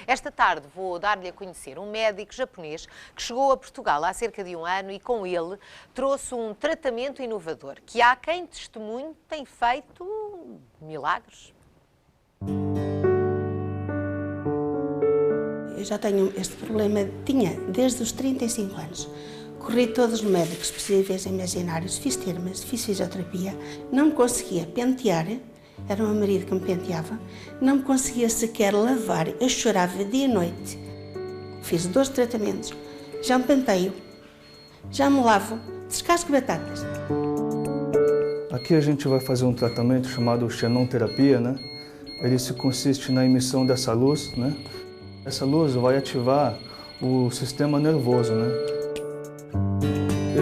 Esta tarde vou dar-lhe a conhecer um médico japonês que chegou a Portugal há cerca de um ano e com ele trouxe um tratamento inovador que há quem testemunhe tem feito milagres. Eu já tenho este problema, tinha desde os 35 anos. Corri todos os médicos possíveis e imaginários, fiz termas, fiz fisioterapia, não conseguia pentear, era o meu marido que me penteava, não conseguia sequer lavar, eu chorava dia e noite. Fiz 12 tratamentos, já me penteio, já me lavo, descasco batatas. Aqui a gente vai fazer um tratamento chamado xenon terapia, né? Ele se consiste na emissão dessa luz, né? Essa luz vai ativar o sistema nervoso, né?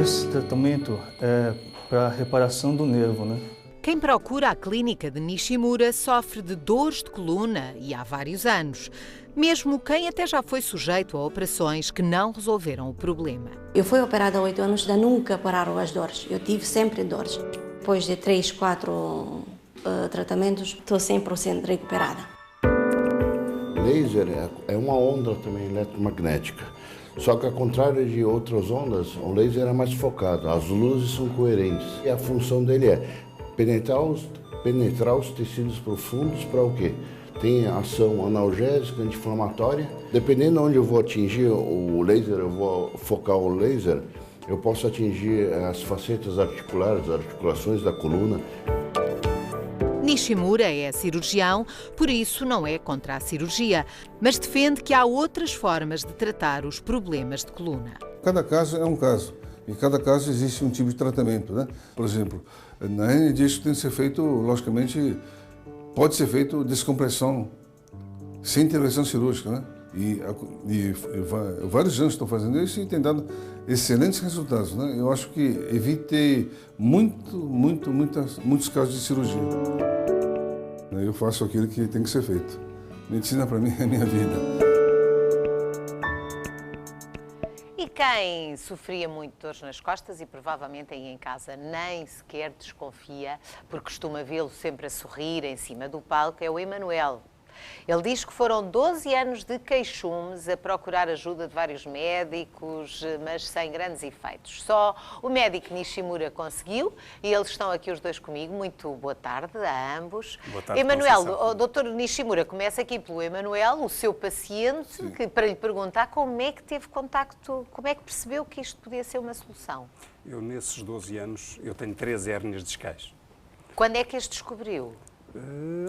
Esse tratamento é para reparação do nervo, né? Quem procura a clínica de Nishimura sofre de dores de coluna e há vários anos. Mesmo quem até já foi sujeito a operações que não resolveram o problema. Eu fui operada há 8 anos, ainda nunca pararam as dores. Eu tive sempre dores. Depois de 3, 4 tratamentos, estou 100% recuperada. Laser é uma onda também eletromagnética. Só que, ao contrário de outras ondas, o laser é mais focado, as luzes são coerentes. E a função dele é penetrar os tecidos profundos para o quê? Tem ação analgésica, anti-inflamatória. Dependendo de onde eu vou atingir o laser, eu vou focar o laser, eu posso atingir as facetas articulares, as articulações da coluna. Nishimura é cirurgião, por isso não é contra a cirurgia, mas defende que há outras formas de tratar os problemas de coluna. Cada caso é um caso, e cada caso existe um tipo de tratamento, né? Por exemplo, na hernia de disco tem que ser feito, logicamente, pode ser feito descompressão sem intervenção cirúrgica, né? E vários anos estão fazendo isso e tem dado excelentes resultados, né? Eu acho que evitei muitos casos de cirurgia. Eu faço aquilo que tem que ser feito. Medicina para mim é a minha vida. E quem sofria muito dores nas costas e provavelmente aí em casa nem sequer desconfia, porque costuma vê-lo sempre a sorrir em cima do palco, é o Emanuel. Ele diz que foram 12 anos de queixumes a procurar ajuda de vários médicos, mas sem grandes efeitos. Só o médico Nishimura conseguiu e eles estão aqui os dois comigo. Muito boa tarde a ambos. Boa tarde, Emanuel, o doutor Nishimura, começa aqui pelo Emanuel, o seu paciente, que, para lhe perguntar como é que teve contacto, como é que percebeu que isto podia ser uma solução. Eu, nesses 12 anos, eu tenho 3 hérnias discais. Quando é que as descobriu?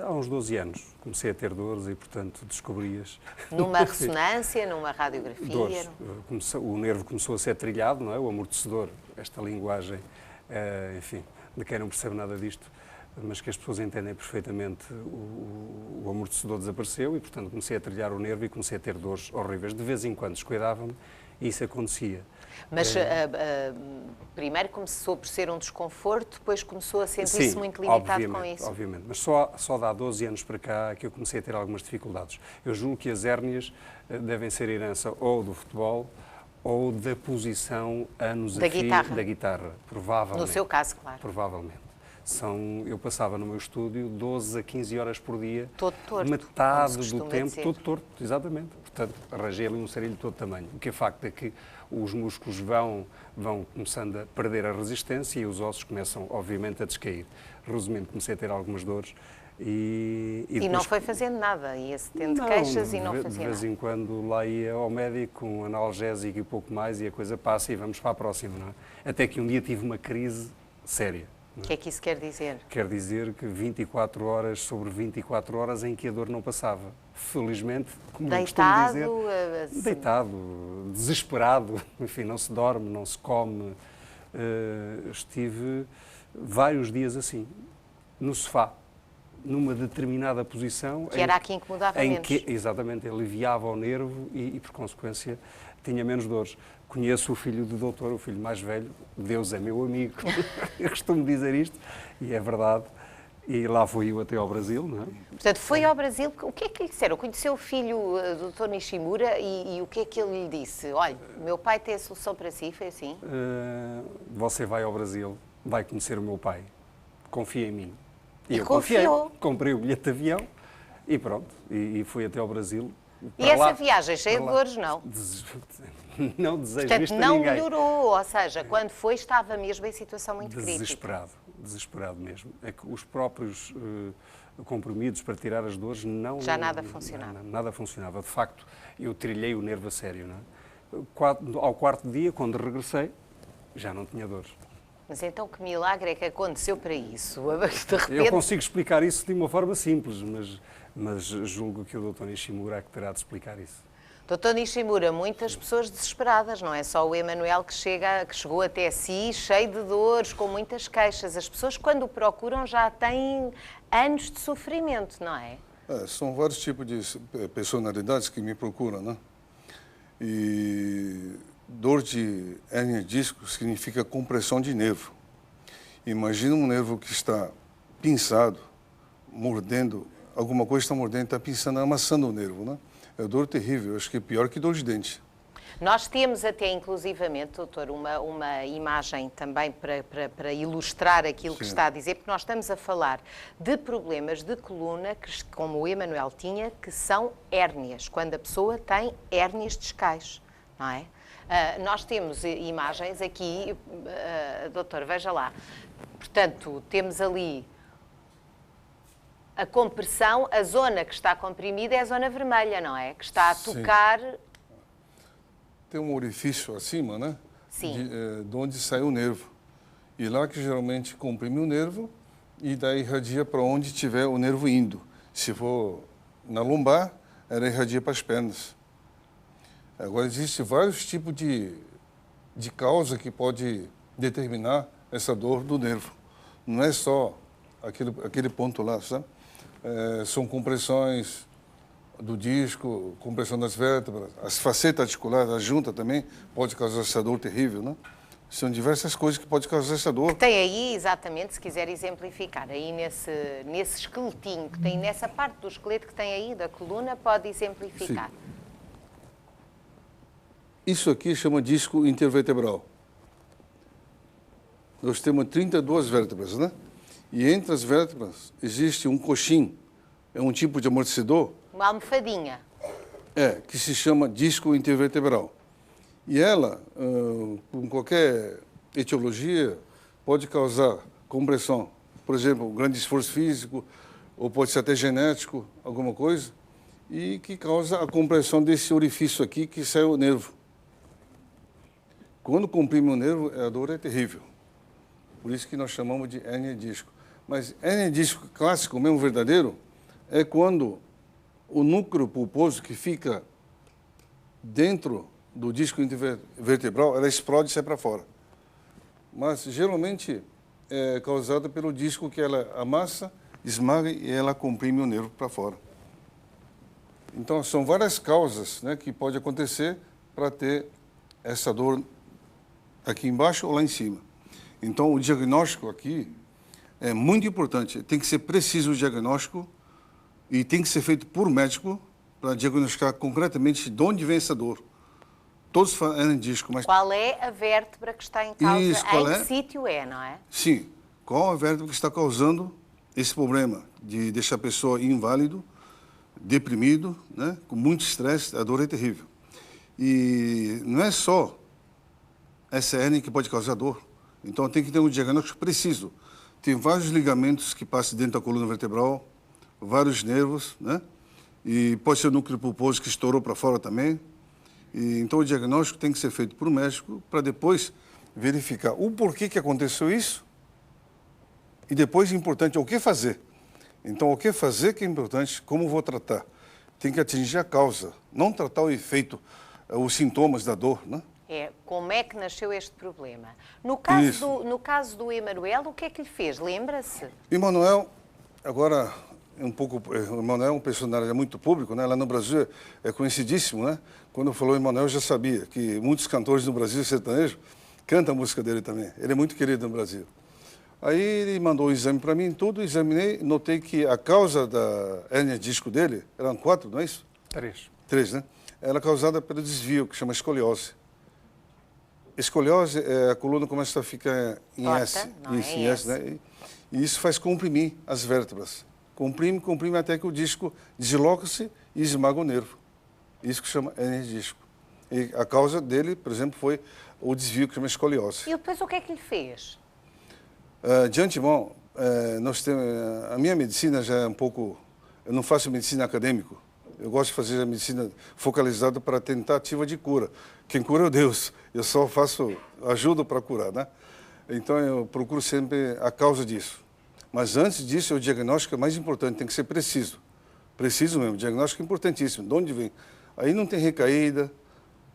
Há uns 12 anos comecei a ter dores e, portanto, descobri-as. Numa ressonância, numa radiografia? Dores. O nervo começou a ser trilhado, não é? O amortecedor, esta linguagem, enfim, de quem não percebe nada disto, mas que as pessoas entendem perfeitamente, o amortecedor desapareceu e, portanto, comecei a trilhar o nervo e comecei a ter dores horríveis. De vez em quando descuidava-me e isso acontecia. Mas primeiro começou por ser um desconforto, depois começou a sentir-se muito limitado com isso. Obviamente, mas só dá 12 anos para cá que eu comecei a ter algumas dificuldades. Eu julgo que as hérnias devem ser herança ou do futebol ou da posição anos a fio da guitarra, provavelmente. No seu caso, claro. Provavelmente. Eu passava no meu estúdio 12 a 15 horas por dia, todo torto, metade do tempo todo torto, exatamente. Portanto, arranjei ali um sarilho de todo tamanho. O que é facto é que os músculos vão começando a perder a resistência e os ossos começam, obviamente, a descair. Resumindo, comecei a ter algumas dores e depois... não foi fazendo nada, ia-se tendo queixas e não fazia nada. De vez em quando lá ia ao médico, um analgésico e pouco mais, e a coisa passa e vamos para a próxima, não é? Até que um dia tive uma crise séria. O que é que isso quer dizer? Quer dizer que 24 horas sobre 24 horas em que a dor não passava. Felizmente, como eu costumo dizer, deitado, desesperado, enfim, não se dorme, não se come. Estive vários dias assim, no sofá, numa determinada posição. Que era a que incomodava menos. Que, exatamente, aliviava o nervo e, por consequência, tinha menos dores. Conheço o filho do doutor, o filho mais velho, Deus é meu amigo, eu costumo dizer isto, e é verdade, e lá fui eu até ao Brasil, não é? Portanto, foi ao Brasil, o que é que lhe disseram? Conheceu o filho do Dr. Nishimura e o que é que ele lhe disse? Olha, meu pai tem a solução para si, foi assim? Você vai ao Brasil, vai conhecer o meu pai, confia em mim. E eu confiou. Confiei, comprei o bilhete de avião e pronto, e fui até ao Brasil. E essa viagem cheia de dores, não? Não desejo Portanto, isto a não ninguém. melhorou, ou seja, quando foi estava mesmo em situação muito crítica. Desesperado mesmo. É que os próprios comprimidos para tirar as dores não... Já nada funcionava. Nada funcionava. De facto, eu trilhei o nervo a sério, não é? Ao quarto dia, quando regressei, já não tinha dores. Mas então que milagre é que aconteceu para isso? De repente... Eu consigo explicar isso de uma forma simples, mas julgo que o Dr. Nishimura é que terá de explicar isso. Dr. Nishimura, muitas pessoas desesperadas, não é só o Emanuel que chegou até si cheio de dores, com muitas queixas. As pessoas, quando o procuram, já têm anos de sofrimento, não é? São vários tipos de personalidades que me procuram, né? E dor de hérnia de disco significa compressão de nervo. Imagina um nervo que está pinçado, mordendo, alguma coisa está mordendo, está pinçando, amassando o nervo, né? É dor terrível, acho que é pior que dor de dente. Nós temos até, inclusivamente, doutor, uma imagem também para ilustrar aquilo que está a dizer, porque nós estamos a falar de problemas de coluna, que, como o Emanuel tinha, que são hérnias, quando a pessoa tem hérnias discais, não é? Nós temos imagens aqui, doutor, veja lá, portanto, temos ali a compressão, a zona que está comprimida é a zona vermelha, não é? Que está a tocar... Tem um orifício acima, né? Sim. De onde sai o nervo. E lá que geralmente comprime o nervo e daí irradia para onde estiver o nervo indo. Se for na lombar, ela irradia para as pernas. Agora, existem vários tipos de causa que pode determinar essa dor do nervo. Não é só aquele ponto lá, sabe? São compressões do disco, compressão das vértebras, as facetas articulares, a junta também pode causar essa dor terrível, né? São diversas coisas que podem causar essa dor. Tem aí, exatamente, se quiser exemplificar, aí nesse esqueletinho, que tem nessa parte do esqueleto que tem aí, da coluna, pode exemplificar. Sim. Isso aqui chama disco intervertebral. Nós temos 32 vértebras, né? E entre as vértebras existe um coxim, é um tipo de amortecedor. Uma almofadinha. Que se chama disco intervertebral. E ela, com qualquer etiologia, pode causar compressão. Por exemplo, um grande esforço físico, ou pode ser até genético, alguma coisa, e que causa a compressão desse orifício aqui que sai o nervo. Quando comprime o nervo, a dor é terrível. Por isso que nós chamamos de hérnia de disco. Mas hérnia de disco clássico, mesmo verdadeiro, é quando o núcleo pulposo que fica dentro do disco intervertebral, ela explode e sai para fora. Mas geralmente é causada pelo disco que ela amassa, esmaga e ela comprime o nervo para fora. Então são várias causas, né, que pode acontecer para ter essa dor aqui embaixo ou lá em cima. Então o diagnóstico aqui é muito importante, tem que ser preciso o diagnóstico e tem que ser feito por médico para diagnosticar concretamente de onde vem essa dor. Todos falam disco, mas... Qual é a vértebra que está em causa? Isso, em que sítio é, não é? Sim. Qual a vértebra que está causando esse problema de deixar a pessoa inválido, deprimido, né? Com muito estresse, a dor é terrível. E não é só essa hérnia que pode causar dor. Então tem que ter um diagnóstico preciso. Tem vários ligamentos que passam dentro da coluna vertebral, vários nervos, né? E pode ser o núcleo pulposo que estourou para fora também. E, então o diagnóstico tem que ser feito por um médico para depois verificar o porquê que aconteceu isso e depois, importante, o que fazer. Então, o que fazer que é importante, como vou tratar. Tem que atingir a causa, não tratar o efeito, os sintomas da dor, né? Como é que nasceu este problema? No caso do Emanuel, o que é que lhe fez? Lembra-se? Emanuel, agora, o Emanuel é um personagem muito público, né? Lá no Brasil é conhecidíssimo, né? Quando falou Emanuel, eu já sabia que muitos cantores no Brasil sertanejo cantam a música dele também. Ele é muito querido no Brasil. Aí ele mandou um exame para mim, tudo, examinei, notei que a causa da hérnia de disco dele, eram 4, não é isso? 3. 3, né? Era causada pelo desvio, que chama escoliose. Escoliose é a coluna começa a ficar em S. Isso, em S, né? E isso faz comprimir as vértebras. Comprime até que o disco desloca-se e esmaga o nervo. Isso que chama hernia de disco. E a causa dele, por exemplo, foi o desvio que chama escoliose. E depois o que é que lhe fez? De antemão, a minha medicina já é um pouco... Eu não faço medicina acadêmica. Eu gosto de fazer a medicina focalizada para a tentativa de cura. Quem cura é Deus. Eu só ajudo para curar, né? Então, eu procuro sempre a causa disso. Mas antes disso, o diagnóstico é mais importante, tem que ser preciso. Preciso mesmo, o diagnóstico é importantíssimo. De onde vem? Aí não tem recaída,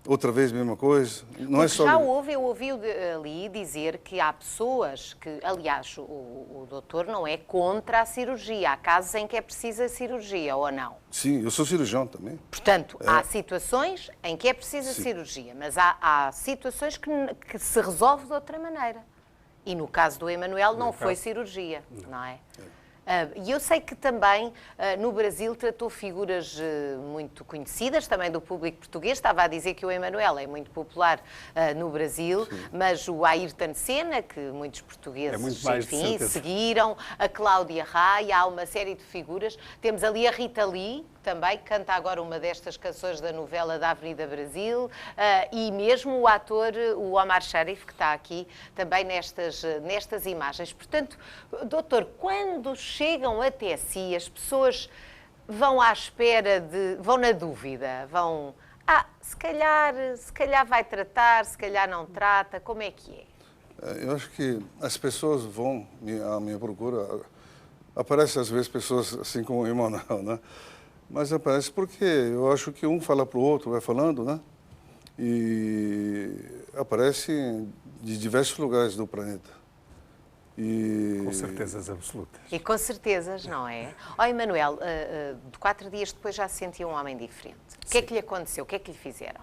outra vez a mesma coisa. Não é só... Eu ouvi ali dizer que há pessoas que, aliás, o doutor não é contra a cirurgia. Há casos em que é precisa cirurgia, ou não? Sim, eu sou cirurgião também. Portanto, há situações em que é precisa cirurgia, mas há situações que se resolve de outra maneira. E no caso do Emanuel não foi cirurgia, não é? E eu sei que também no Brasil tratou figuras muito conhecidas, também do público português. Estava a dizer que o Emanuel é muito popular no Brasil, mas o Ayrton Senna, que muitos portugueses seguiram, a Cláudia Raia, há uma série de figuras. Temos ali a Rita Lee, também, que canta agora uma destas canções da novela da Avenida Brasil, e mesmo o ator, o Omar Sharif, que está aqui também nestas imagens. Portanto, doutor, quando chegam até si, as pessoas vão à espera vão na dúvida, se calhar vai tratar, se calhar não trata, como é que é? Eu acho que as pessoas vão à minha procura, aparecem às vezes pessoas assim como o Emanuel, né? Mas aparece porque eu acho que um fala para o outro, vai falando, né? E aparece de diversos lugares do planeta. Com certezas absolutas. E com certezas, não é? Emanuel, 4 dias depois já se sentia um homem diferente. O que é que lhe aconteceu? O que é que lhe fizeram?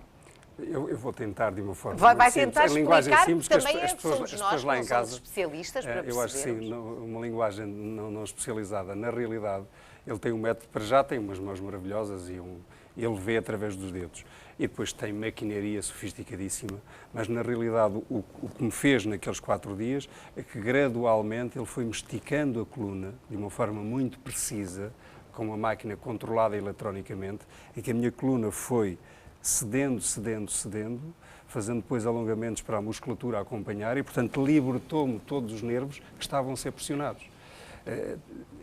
Eu vou tentar de uma forma vai simples, tentar em linguagem explicar, simples, também que as pessoas lá em casa, especialistas para eu acho que sim, uma linguagem não especializada. Na realidade, ele tem um método, para já tem umas mãos maravilhosas e ele vê através dos dedos. E depois tem maquinaria sofisticadíssima, mas na realidade o que me fez naqueles 4 dias é que gradualmente ele foi-me esticando a coluna de uma forma muito precisa, com uma máquina controlada eletronicamente, em que a minha coluna foi cedendo, fazendo depois alongamentos para a musculatura acompanhar e, portanto, libertou-me todos os nervos que estavam a ser pressionados.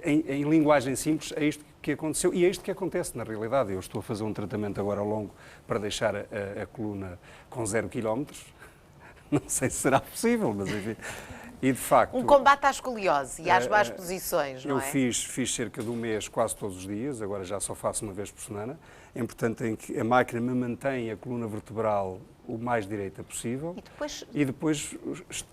Em linguagem simples, é isto que aconteceu e é isto que acontece na realidade. Eu estou a fazer um tratamento agora longo para deixar a coluna com 0 km. Não sei se será possível, mas enfim. E de facto... Um combate à escoliose e às más posições, não é? Eu fiz cerca de um mês quase todos os dias, agora já só faço uma vez por semana, portanto em que a máquina me mantém a coluna vertebral o mais direita possível e depois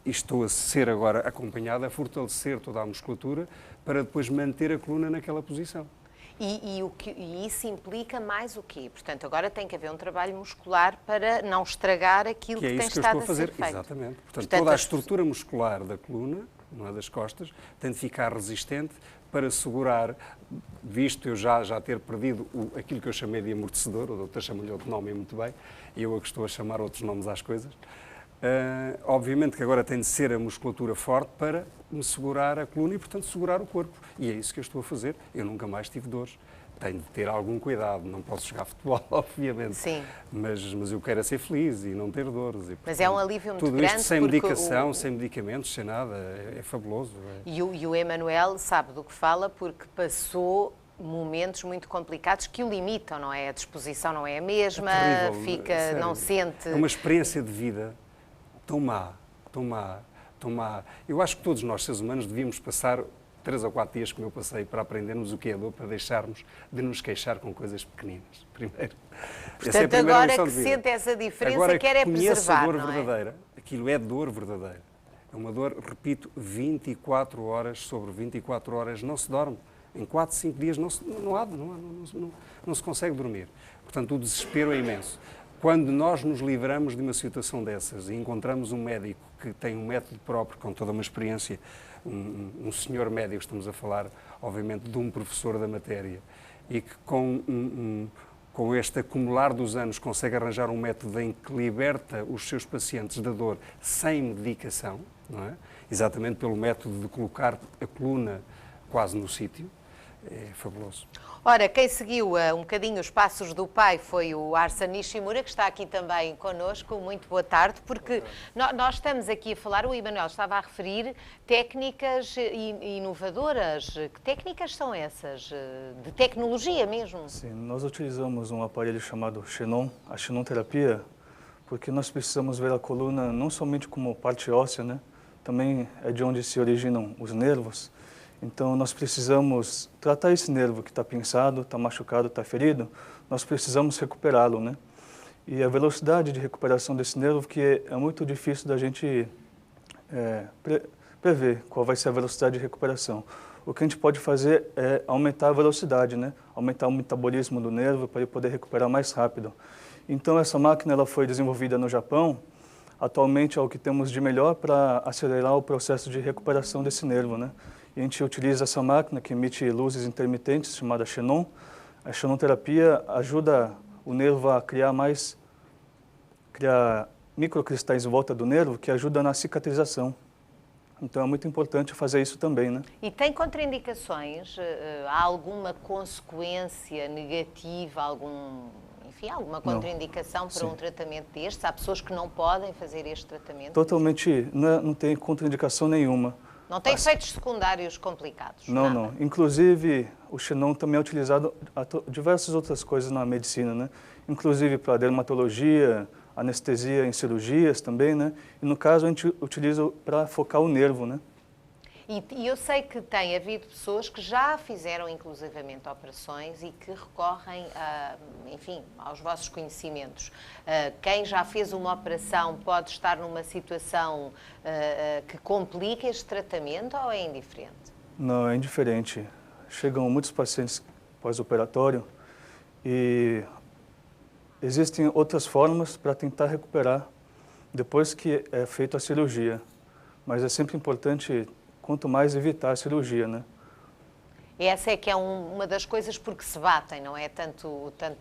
estou a ser agora acompanhado a fortalecer toda a musculatura para depois manter a coluna naquela posição. E isso implica mais o quê? Portanto, agora tem que haver um trabalho muscular para não estragar aquilo que tem estado a ser feito. Exatamente. Portanto, toda a estrutura muscular da coluna, não é, das costas, tem de ficar resistente para segurar, visto eu já ter perdido aquilo que eu chamei de amortecedor, o doutor chama-lhe outro nome muito bem, e eu que estou a chamar outros nomes às coisas. Obviamente que agora tem de ser a musculatura forte para me segurar a coluna e, portanto, segurar o corpo. E é isso que eu estou a fazer. Eu nunca mais tive dores. Tenho de ter algum cuidado. Não posso jogar futebol, obviamente. Sim. Mas eu quero é ser feliz e não ter dores. E, portanto, mas é um alívio muito grande. Tudo isto sem medicação, sem medicamentos, sem nada. É fabuloso. E o Emanuel sabe do que fala porque passou momentos muito complicados que o limitam, não é? A disposição não é a mesma, é terrível, fica, não sente... É uma experiência de vida tão má. Eu acho que todos nós, seres humanos, devíamos passar 3 ou 4 dias como eu passei para aprendermos o que é dor, para deixarmos de nos queixar com coisas pequeninas, primeiro. Portanto, é agora que sente essa diferença, agora quer é preservar, a dor não verdadeira, aquilo é dor verdadeira. É uma dor, repito, 24 horas sobre 24 horas, não se dorme. Em 4, 5 dias não se consegue dormir. Portanto, o desespero é imenso. Quando nós nos livramos de uma situação dessas e encontramos um médico que tem um método próprio, com toda uma experiência, um senhor médico, estamos a falar, obviamente, de um professor da matéria, e que com este acumular dos anos consegue arranjar um método em que liberta os seus pacientes da dor sem medicação, não é? Exatamente pelo método de colocar a coluna quase no sítio, é fabuloso. Ora, quem seguiu um bocadinho os passos do pai foi o Arsen Nishimura, que está aqui também connosco. Muito boa tarde, porque nós estamos aqui a falar, o Emanuel estava a referir técnicas inovadoras. Que técnicas são essas? De tecnologia mesmo? Sim, nós utilizamos um aparelho chamado Xenon, a xenonterapia, porque nós precisamos ver a coluna não somente como parte óssea, né? Também é de onde se originam os nervos. Então, nós precisamos tratar esse nervo que está pinçado, está machucado, está ferido, nós precisamos recuperá-lo, né? E a velocidade de recuperação desse nervo que é muito difícil da gente prever qual vai ser a velocidade de recuperação. O que a gente pode fazer é aumentar a velocidade, né? Aumentar o metabolismo do nervo para ele poder recuperar mais rápido. Então, essa máquina ela foi desenvolvida no Japão. Atualmente é o que temos de melhor para acelerar o processo de recuperação desse nervo, né? E a gente utiliza essa máquina que emite luzes intermitentes, chamada Xenon. A xenonterapia ajuda o nervo a criar microcristais em volta do nervo, que ajuda na cicatrização. Então é muito importante fazer isso também, né? E tem contraindicações? Há alguma consequência negativa, alguma contraindicação para um tratamento destes? Há pessoas que não podem fazer este tratamento? Totalmente, não tem contraindicação nenhuma. Não tem efeitos secundários complicados? Não, nada. não. Inclusive, o Xenon também é utilizado a diversas outras coisas na medicina, né? Inclusive para dermatologia, anestesia em cirurgias também, né? E no caso a gente utiliza para focar o nervo, né? E eu sei que tem havido pessoas que já fizeram inclusivamente operações e que recorrem, aos vossos conhecimentos. Quem já fez uma operação pode estar numa situação que complica este tratamento ou é indiferente? Não, é indiferente. Chegam muitos pacientes pós-operatório e existem outras formas para tentar recuperar depois que é feita a cirurgia. Mas é sempre importante, quanto mais, evitar a cirurgia, né? Essa é que é uma das coisas porque se batem, não é? Tanto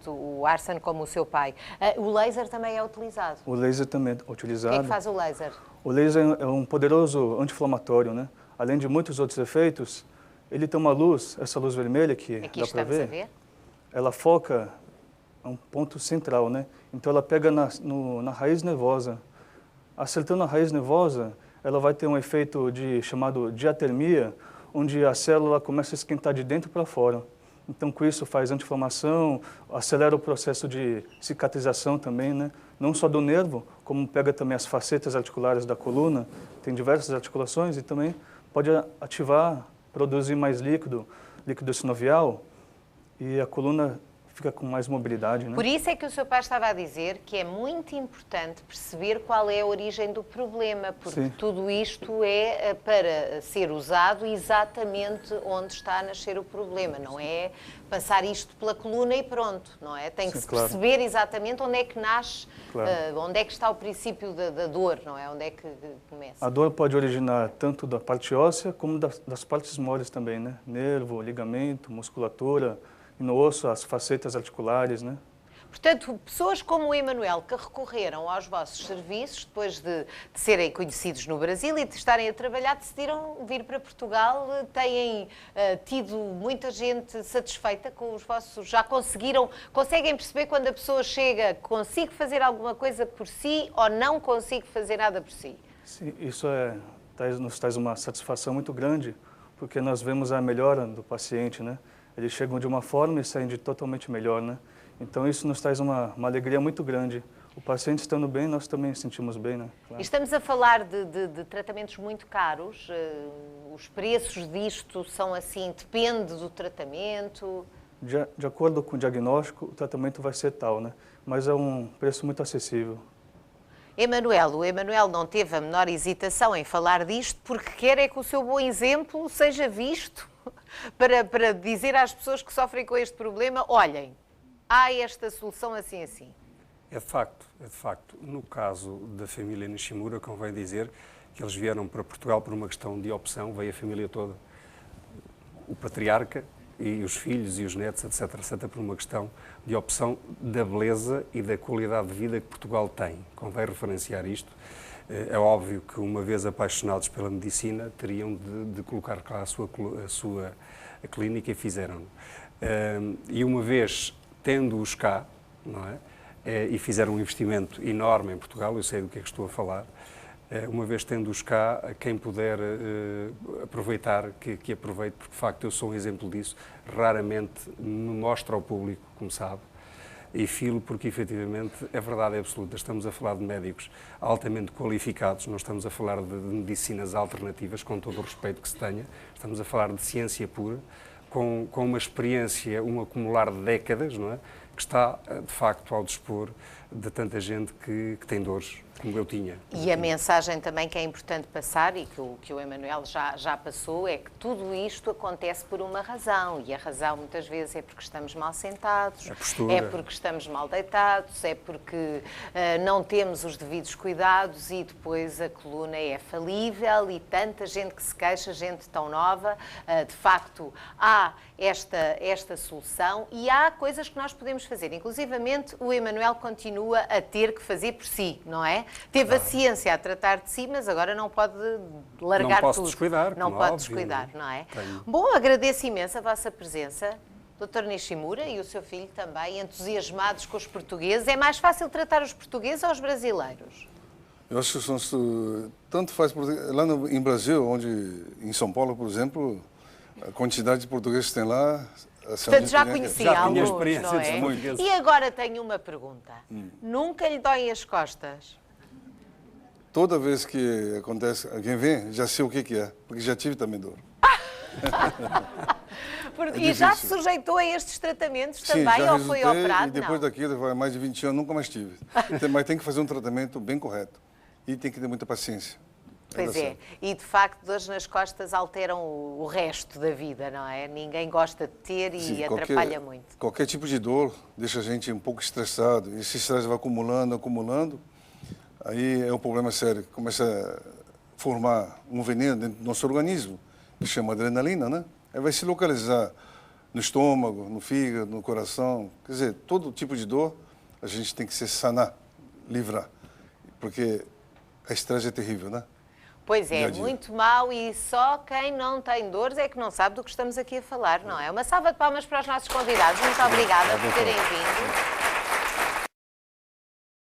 o Arsen como o seu pai. O laser também é utilizado? O laser também é utilizado. O que é que faz o laser? O laser é um poderoso anti-inflamatório, né? Além de muitos outros efeitos, ele tem uma luz, essa luz vermelha que aqui dá para ver, ela foca a um ponto central, né? Então ela pega na raiz nervosa. Acertando a raiz nervosa, ela vai ter um efeito chamado diatermia, onde a célula começa a esquentar de dentro para fora. Então, com isso, faz anti-inflamação, acelera o processo de cicatrização também, né? Não só do nervo, como pega também as facetas articulares da coluna, tem diversas articulações e também pode ativar, produzir mais líquido sinovial e a coluna fica com mais mobilidade, né? Por isso é que o seu pai estava a dizer que é muito importante perceber qual é a origem do problema, porque Sim. tudo isto é para ser usado exatamente onde está a nascer o problema, não é passar isto pela coluna e pronto, não é? Tem que se perceber exatamente onde é que nasce, onde é que está o princípio da dor, não é? Onde é que começa. A dor pode originar tanto da parte óssea como das partes moles também, né? Nervo, ligamento, musculatura, e no osso, as facetas articulares, né? Portanto, pessoas como o Emanuel, que recorreram aos vossos serviços, depois de serem conhecidos no Brasil e de estarem a trabalhar, decidiram vir para Portugal, têm tido muita gente satisfeita com os vossos... conseguem perceber quando a pessoa chega, consigo fazer alguma coisa por si ou não consigo fazer nada por si? Sim, isso nos traz uma satisfação muito grande, porque nós vemos a melhora do paciente, né? Eles chegam de uma forma e saem de totalmente melhor, né? Então isso nos traz uma alegria muito grande. O paciente estando bem, nós também sentimos bem, né? Claro. Estamos a falar de tratamentos muito caros. Os preços disto são assim, depende do tratamento? De acordo com o diagnóstico, o tratamento vai ser tal, né? Mas é um preço muito acessível. O Emanuel não teve a menor hesitação em falar disto porque quer é que o seu bom exemplo seja visto para dizer às pessoas que sofrem com este problema, olhem, há esta solução assim, assim. É de facto. No caso da família Nishimura, convém dizer que eles vieram para Portugal por uma questão de opção, veio a família toda, o patriarca e os filhos e os netos, etc., por uma questão de opção da beleza e da qualidade de vida que Portugal tem. Convém referenciar isto. É óbvio que, uma vez apaixonados pela medicina, teriam de colocar cá a sua clínica e fizeram-no. E uma vez tendo-os cá, não é? E fizeram um investimento enorme em Portugal, eu sei do que é que estou a falar, uma vez tendo-os cá, quem puder aproveitar, que aproveite, porque de facto eu sou um exemplo disso, raramente me mostro ao público, como sabe, e filo porque efetivamente é verdade absoluta. Estamos a falar de médicos altamente qualificados, não estamos a falar de medicinas alternativas, com todo o respeito que se tenha, estamos a falar de ciência pura, com uma experiência, um acumular de décadas, não é? Que está, de facto, ao dispor de tanta gente que tem dores, como eu tinha. E a mensagem também que é importante passar, e que o Emanuel já passou, é que tudo isto acontece por uma razão. E a razão, muitas vezes, é porque estamos mal sentados, é porque estamos mal deitados, é porque não temos os devidos cuidados e depois a coluna é falível e tanta gente que se queixa, gente tão nova. De facto, há esta solução e há coisas que nós podemos fazer. Inclusivamente, o Emanuel continua a ter que fazer por si, não é? Teve a ciência a tratar de si, mas agora não pode largar tudo. Não posso descuidar. Não pode descuidar, não é? Bom, agradeço imenso a vossa presença, Dr. Nishimura, e o seu filho também, entusiasmados com os portugueses. É mais fácil tratar os portugueses ou os brasileiros? Eu acho que tanto faz... Lá em Brasil, em São Paulo, por exemplo, a quantidade de portugueses que tem lá... Portanto, já conhecia alguns, não é? Muito. E agora tenho uma pergunta. Nunca lhe doem as costas? Toda vez que acontece, alguém vem, já sei o que é, porque já tive também dor. E já se sujeitou a estes tratamentos também, já ou foi operado? E depois daquilo, vai mais de 20 anos, nunca mais tive. Mas tem que fazer um tratamento bem correto. E tem que ter muita paciência. Pois é, e de facto dores nas costas alteram o resto da vida, não é? Ninguém gosta de ter e atrapalha muito. Qualquer tipo de dor deixa a gente um pouco estressado. E esse estresse vai acumulando, aí é um problema sério. Começa a formar um veneno dentro do nosso organismo, que chama adrenalina, né? Aí vai se localizar no estômago, no fígado, no coração. Quer dizer, todo tipo de dor a gente tem que se sanar, livrar. Porque a estresse é terrível, né? Pois é, muito mau, e só quem não tem dores é que não sabe do que estamos aqui a falar, não é? Uma salva de palmas para os nossos convidados. Muito obrigada por terem vindo.